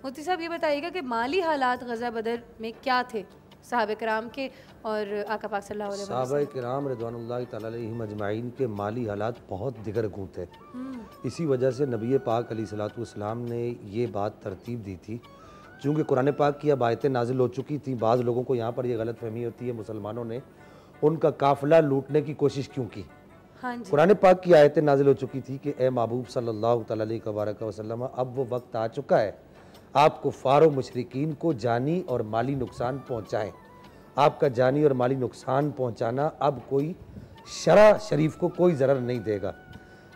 مفتی صاحب یہ بتائیے گا کہ مالی حالات غزوہ بدر میں کیا تھے صحابہ کرام کے اور آقا پاک صلی اللہ علیہ وسلم؟ صحابہ کرام رضوان اللہ تعالیٰ علیہم اجمعین کے مالی حالات بہت دگرگوں تھے. اسی وجہ سے نبی پاک علیہ الصلوۃ والسلام نے یہ بات ترتیب دی تھی. چونکہ قرآن پاک کی اب آیتیں نازل ہو چکی تھیں، بعض لوگوں کو یہاں پر یہ غلط فہمی ہوتی ہے مسلمانوں نے ان کا قافلہ لوٹنے کی کوشش کیوں کی. قرآن پاک کی آیتیں نازل ہو چکی تھی کہ اے محبوب صلی اللہ تعالیٰ علیہ وسلم اب وہ وقت آ چکا ہے آپ کفار و مشرکین کو جانی اور مالی نقصان پہنچائیں. آپ کا جانی اور مالی نقصان پہنچانا اب کوئی شرع شریف کو کوئی ضرر نہیں دے گا.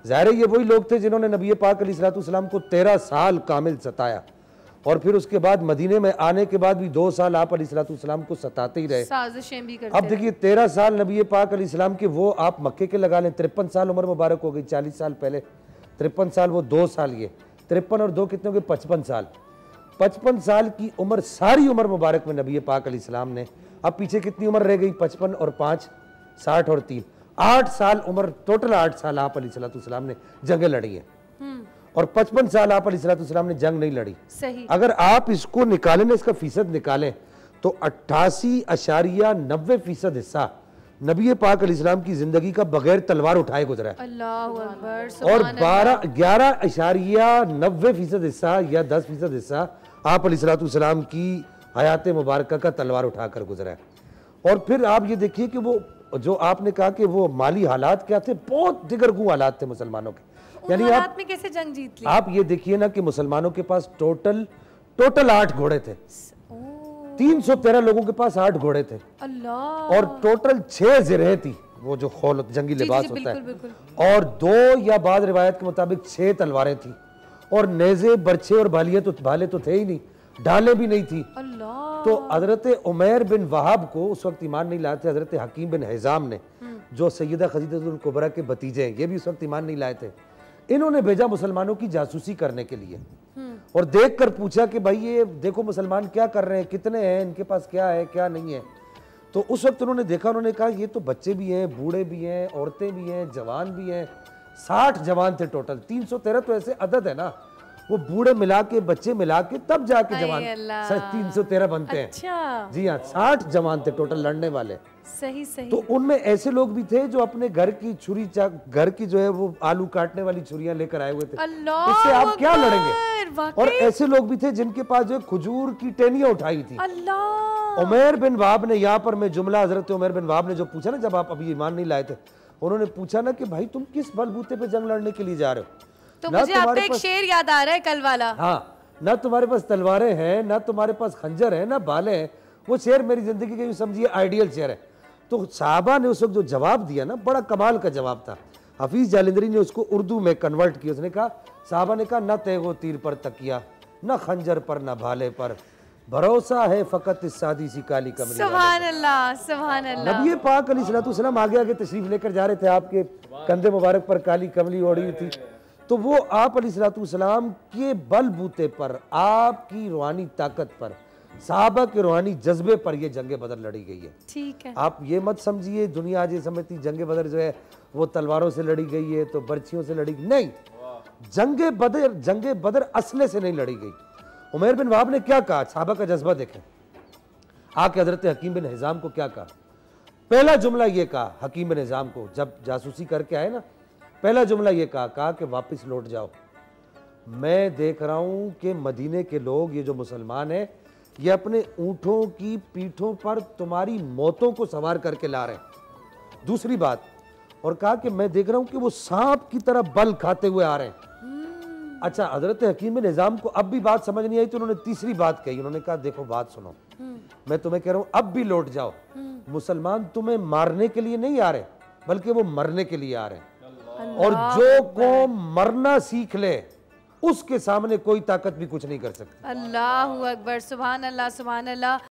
ظاہر ہے یہ وہی لوگ تھے جنہوں نے نبی پاک علیہ السلام کو 13 سال کامل ستایا اور پھر اس کے بعد مدینے میں آنے کے بعد بھی 2 سال آپ علیہ السلام کو ستاتے ہی رہے. سازشیں بھی کرتے اب دیکھیے 13 سال نبی پاک علیہ السلام کے وہ آپ مکے کے لگا لیں، 53 سال عمر مبارک ہو گئی. 40 سال پہلے 53 سال، وہ 2 سال یہ 53 اور 2 کتنے ہو گئے 55 سال. 55 سال کی عمر ساری عمر مبارک میں نبی پاک علیہ السلام نے، اب پیچھے کتنی عمر رہ گئی 55 اور 5 60 اور 3 8 سال عمر، ٹوٹل 8 سال آپ علیہ السلام نے جنگیں لڑی ہیں اور 55 سال آپ علیہ السلام نے جنگ نہیں لڑی. اگر آپ اس کو نکالیں اس کا فیصد نکالیں تو 88.90% حصہ نبی پاک علیہ السلام کی زندگی کا بغیر تلوار اٹھائے گزرا ہے. اللہ اکبر. اور 11.90% حصہ یا 10% حصہ آپ علیہ السلام کی حیات مبارکہ کا تلوار اٹھا کر گزرا ہے. اور پھر آپ یہ دیکھیے کہ وہ جو آپ نے کہا کہ وہ مالی حالات کیا تھے، بہت دگرگوں حالات تھے مسلمانوں کے. یعنی حالات میں کیسے جنگ جیت لی؟ آپ یہ دیکھیے نا کہ مسلمانوں کے پاس ٹوٹل 8 گھوڑے تھے. 313 لوگوں کے پاس 8 گھوڑے تھے اور ٹوٹل 6 زرہیں تھی، وہ جو خولت جنگی لباس ہوتا ہے، اور 2 یا بعض روایت کے مطابق 6 تلواریں تھیں اور نیزے برچھے اور بھالے تو تھے ہی نہیں، ڈالیں بھی نہیں تھی. تو حضرت عمیر بن وہاب کو اس وقت ایمان نہیں لائے تھے. حضرت حکیم بن حزام نے جو سیدہ خدیجہ الکبریٰ کے بھتیجے ہیں، یہ بھی اس وقت ایمان نہیں لائے تھے. انہوں نے بھیجا مسلمانوں کی جاسوسی کرنے کے لیے اور دیکھ کر پوچھا کہ بھائی یہ دیکھو مسلمان کیا کر رہے ہیں، کتنے ہیں، ان کے پاس کیا ہے کیا نہیں ہے. تو اس وقت انہوں نے دیکھا، انہوں نے کہا یہ تو بچے بھی ہیں، بوڑھے بھی ہیں، عورتیں بھی ہیں، جوان بھی ہیں. 60 جوان تھے ٹوٹل. 313 تو ایسے عدد ہے نا، وہ بوڑھے ملا کے بچے ملا کے تب جا کے جوان 313 بنتے ہیں. جی ہاں 60 جوان تھے ٹوٹل لڑنے والے. تو ان میں ایسے لوگ بھی تھے جو اپنے گھر کی چھری گھر کی جو ہے وہ آلو کاٹنے والی چھریاں لے کر آئے ہوئے تھے. اس سے آپ کیا لڑیں گے؟ اور ایسے لوگ بھی تھے جن کے پاس جو کھجور کی ٹہنیاں اٹھائی تھی. عمیر بن وہاب نے، یہاں پر میں جملہ حضرت عمیر بن وہاب نے جو پوچھا نا جب آپ ابھی ایمان نہیں لائے تھے، انہوں نے پوچھا نا کہ بھائی تم کس بلبوتے پہ جنگ لڑنے کے لیے جا رہے ہو؟ تو مجھے آپ کا ایک شعر یاد آ رہا ہے کل والا. ہاں، نہ تمہارے پاس تلواریں ہیں، نہ تمہارے پاس خنجر ہیں، نہ بھالے ہیں. وہ شعر میری زندگی کے سمجھیے آئیڈیل شعر ہے. تو صحابہ نے اس وقت جو جواب دیا نا، بڑا کمال کا جواب تھا. حفیظ جالندری نے اس کو اردو میں کنورٹ کیا. اس نے کہا، صحابہ نے کہا نہ تیغ و تیر پر تکیا، نہ خنجر پر، نہ بھالے پر، بھروسہ ہے فقط اس سادی سی کالی کملی. سبحان اللہ سبحان اللہ. نبی پاک علیہ السلام آگے آگے تشریف لے کر جا رہے تھے، آپ کے کندھے مبارک پر کالی کملی اوڑھی ہوئی تھی. تو وہ آپ علیہ السلام کے بل بوتے پر، آپ کی روحانی طاقت پر، صحابہ کے روحانی جذبے پر یہ جنگ بدر لڑی گئی ہے. ٹھیک ہے، آپ یہ مت سمجھیے دنیا آج یہ سمجھتی جنگ بدر جو ہے وہ تلواروں سے لڑی گئی ہے تو برچھیوں سے لڑی گئی. نہیں، جنگ بدر اسلحے سے نہیں لڑی گئی. عمیر بن وہاب نے کیا کہا، صحابہ کا جذبہ دیکھیں. آ کے حضرت حکیم بن حزام کو کیا کہا؟ پہلا جملہ یہ کہا حکیم بن حزام کو، جب جاسوسی کر کے آئے نا، پہلا جملہ یہ کہا کہ واپس لوٹ جاؤ. میں دیکھ رہا ہوں کہ مدینے کے لوگ، یہ جو مسلمان ہیں، یہ اپنے اونٹوں کی پیٹھوں پر تمہاری موتوں کو سوار کر کے لا رہے ہیں. دوسری بات، اور کہا کہ میں دیکھ رہا ہوں کہ وہ سانپ کی طرح بل کھاتے ہوئے آ رہے ہیں. اچھا، حضرت حکیم بن حزام کو اب بھی بات سمجھ نہیں آئی تو انہوں نے تیسری بات کہی. انہوں نے کہا دیکھو بات سنو، میں تمہیں کہہ رہا ہوں اب بھی لوٹ جاؤ. مسلمان تمہیں مارنے کے لیے نہیں آ رہے بلکہ وہ مرنے کے لیے آ رہے ہیں. اور جو قوم مرنا سیکھ لے اس کے سامنے کوئی طاقت بھی کچھ نہیں کر سکتی. اللہ اکبر. سبحان اللہ سبحان اللہ.